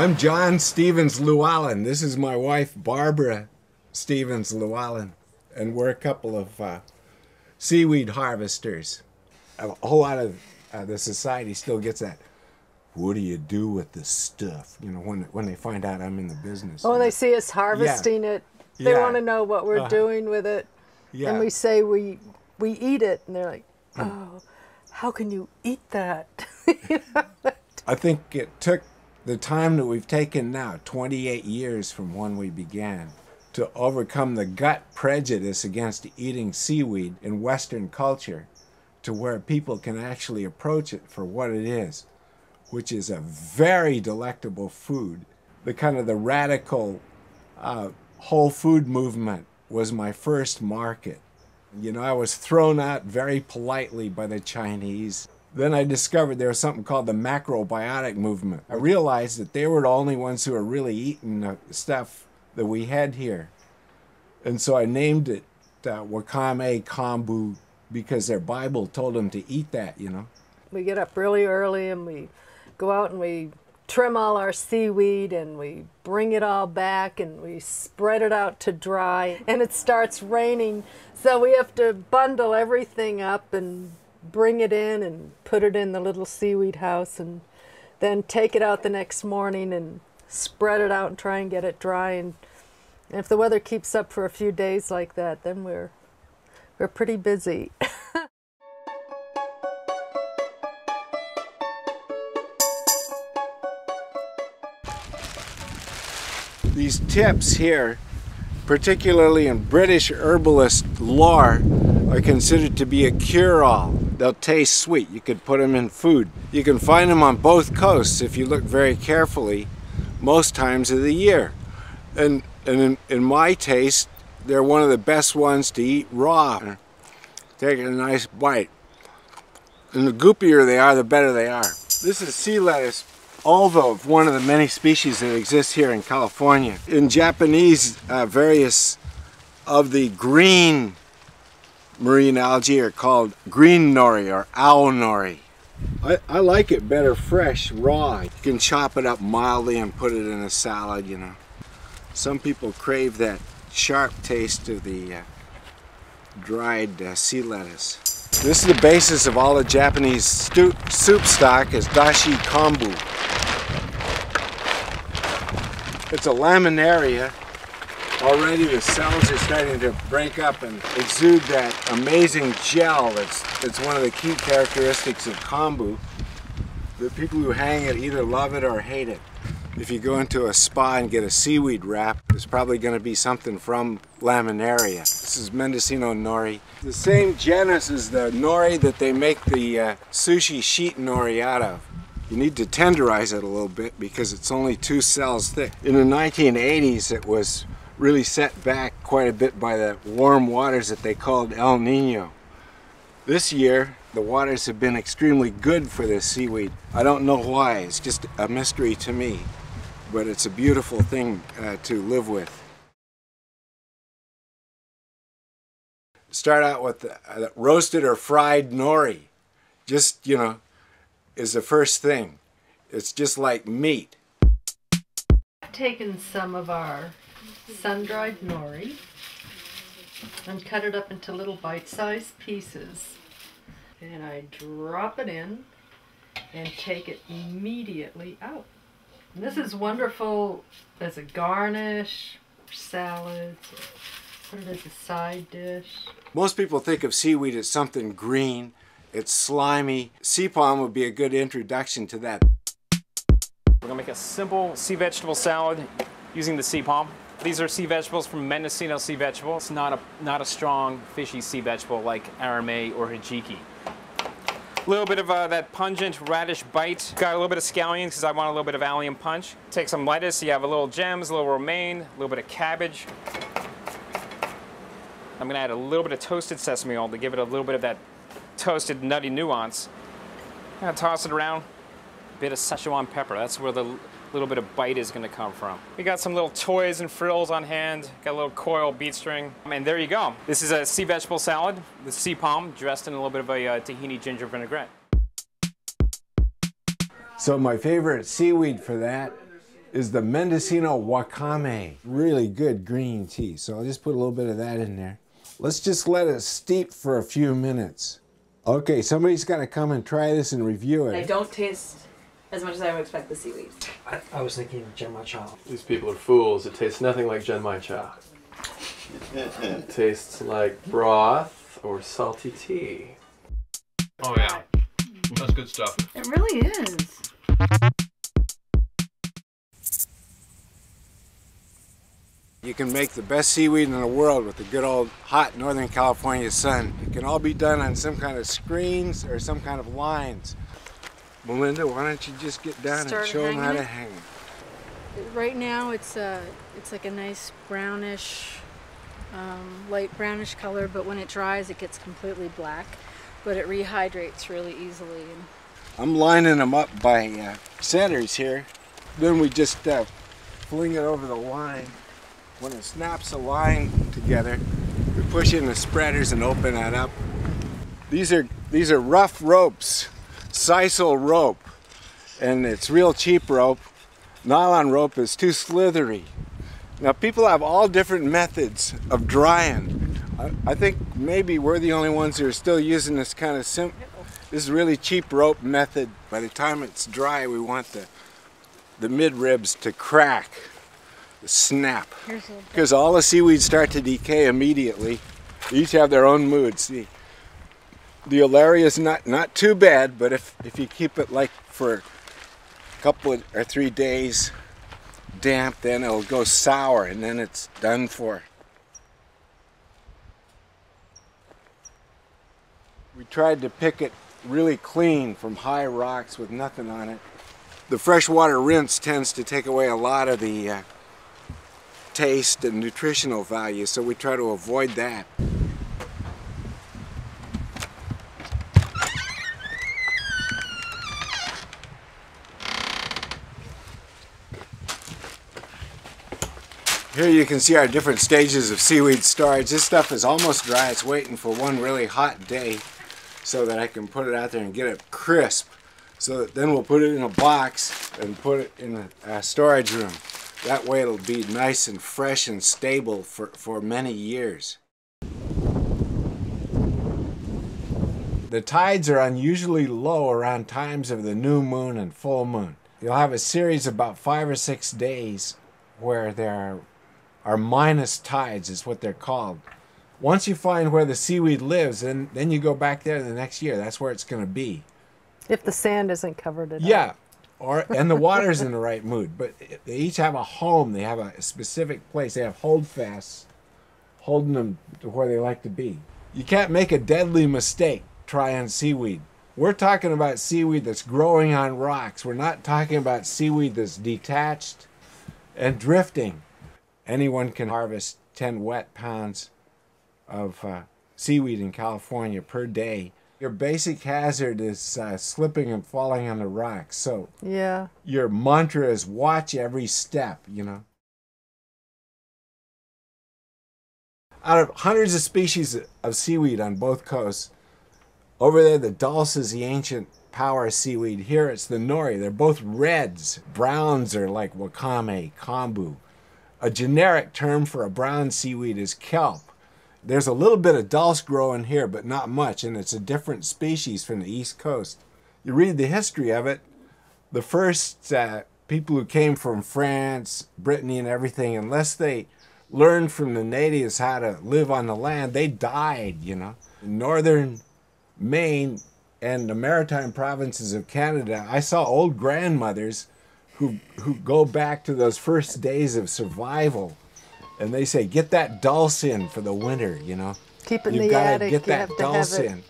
I'm John Stephens-Lewallen. This is my wife, Barbara Stephens-Lewallen, and we're a couple of seaweed harvesters. A whole lot of the society still gets that, what do you do with this stuff? You know, when they find out I'm in the business. Oh, they see us harvesting it. They want to know what we're doing with it. Yeah. And we say we eat it, and they're like, oh, how can you eat that? I think it took the time that we've taken now, 28 years from when we began, to overcome the gut prejudice against eating seaweed in Western culture to where people can actually approach it for what it is, which is a very delectable food. The radical whole food movement was my first market. You know, I was thrown out very politely by the Chinese. Then I discovered there was something called the macrobiotic movement. I realized that they were the only ones who were really eating the stuff that we had here. And so I named it wakame kombu because their Bible told them to eat that, you know. We get up really early and we go out and we trim all our seaweed and we bring it all back and we spread it out to dry, and it starts raining, so we have to bundle everything up and bring it in and put it in the little seaweed house, and then take it out the next morning and spread it out and try and get it dry. And if the weather keeps up for a few days like that, then we're pretty busy. These tips here, particularly in British herbalist lore, are considered to be a cure-all. They'll taste sweet. You could put them in food. You can find them on both coasts if you look very carefully most times of the year. And in my taste, they're one of the best ones to eat raw. Take a nice bite. And the goopier they are, the better they are. This is sea lettuce, olive, one of the many species that exist here in California. In Japanese, various of the green marine algae are called green nori or owl nori. I like it better fresh, raw. You can chop it up mildly and put it in a salad, you know. Some people crave that sharp taste of the dried sea lettuce. This is the basis of all the Japanese soup stock, is dashi kombu. It's a laminaria. Already the cells are starting to break up and exude that amazing gel that's one of the key characteristics of kombu. The people who hang it either love it or hate it. If you go into a spa and get a seaweed wrap, there's probably going to be something from laminaria. This is Mendocino nori. The same genus as the nori that they make the sushi sheet nori out of. You need to tenderize it a little bit because it's only 2 cells thick. In the 1980s, it was really set back quite a bit by the warm waters that they called El Nino. This year, the waters have been extremely good for this seaweed. I don't know why, it's just a mystery to me, but it's a beautiful thing to live with. Start out with the roasted or fried nori. Just, you know, is the first thing. It's just like meat. I've taken some of our sun-dried nori and cut it up into little bite-sized pieces, and I drop it in and take it immediately out. And this is wonderful as a garnish, salads, put it as a side dish. Most people think of seaweed as something green. It's slimy. Sea palm would be a good introduction to that. We're gonna make a simple sea vegetable salad using the sea palm. These are sea vegetables from Mendocino Sea Vegetable. It's not a strong fishy sea vegetable like arame or hijiki. A little bit of that pungent radish bite. Got a little bit of scallions because I want a little bit of allium punch. Take some lettuce, so you have a little gems, a little romaine, a little bit of cabbage. I'm gonna add a little bit of toasted sesame oil to give it a little bit of that toasted nutty nuance. I'm gonna toss it around. A bit of Szechuan pepper. That's where the little bit of bite is gonna come from. We got some little toys and frills on hand. Got a little coil beet string. And there you go. This is a sea vegetable salad with sea palm dressed in a little bit of a tahini ginger vinaigrette. So my favorite seaweed for that is the Mendocino wakame. Really good green tea. So I'll just put a little bit of that in there. Let's just let it steep for a few minutes. Okay, somebody's got to come and try this and review it. I don't taste as much as I would expect the seaweed. I was thinking Genmai cha. These people are fools. It tastes nothing like Genmai cha. It tastes like broth or salty tea. Oh yeah, that's good stuff. It really is. You can make the best seaweed in the world with the good old hot Northern California sun. It can all be done on some kind of screens or some kind of lines. Melinda, why don't you just get down and show them how to hang it? Right now it's like a nice brownish, light brownish color, but when it dries it gets completely black, but it rehydrates really easily. I'm lining them up by centers here. Then we just fling it over the line. When it snaps a line together, we push in the spreaders and open that up. These are rough ropes, sisal rope, and it's real cheap rope. Nylon rope is too slithery. Now people have all different methods of drying. I think maybe we're the only ones who are still using this kind of this really cheap rope method. By the time it's dry, we want the mid ribs to crack. Snap, because all the seaweeds start to decay immediately. They each have their own mood. See, the olaria is not too bad, but if you keep it like for a couple or 3 days damp, then it'll go sour and then it's done for. We tried to pick it really clean from high rocks with nothing on it. The freshwater rinse tends to take away a lot of the taste and nutritional value, so we try to avoid that. Here you can see our different stages of seaweed storage. This stuff is almost dry. It's waiting for one really hot day so that I can put it out there and get it crisp. So that then we'll put it in a box and put it in a storage room. That way it'll be nice and fresh and stable for many years. The tides are unusually low around times of the new moon and full moon. You'll have a series of about 5 or 6 days where there are minus tides, is what they're called. Once you find where the seaweed lives, then you go back there the next year. That's where it's going to be. If the sand isn't covered it Yeah. up. And the water's in the right mood, but they each have a home. They have a specific place. They have holdfasts holding them to where they like to be. You can't make a deadly mistake trying seaweed. We're talking about seaweed that's growing on rocks. We're not talking about seaweed that's detached and drifting. Anyone can harvest 10 wet pounds of seaweed in California per day. Your basic hazard is slipping and falling on the rocks. So Yeah. your mantra is watch every step, you know. Out of hundreds of species of seaweed on both coasts, over there the dulse is the ancient power seaweed. Here it's the nori. They're both reds. Browns are like wakame, kombu. A generic term for a brown seaweed is kelp. There's a little bit of dulse growing here, but not much, and it's a different species from the East Coast. You read the history of it, the first people who came from France, Brittany, and everything, unless they learned from the natives how to live on the land, they died, you know. In northern Maine and the maritime provinces of Canada, I saw old grandmothers who go back to those first days of survival. And they say, get that dulse in for the winter, you know. Keep it in You've the got to attic. get You that have to have dulse it in.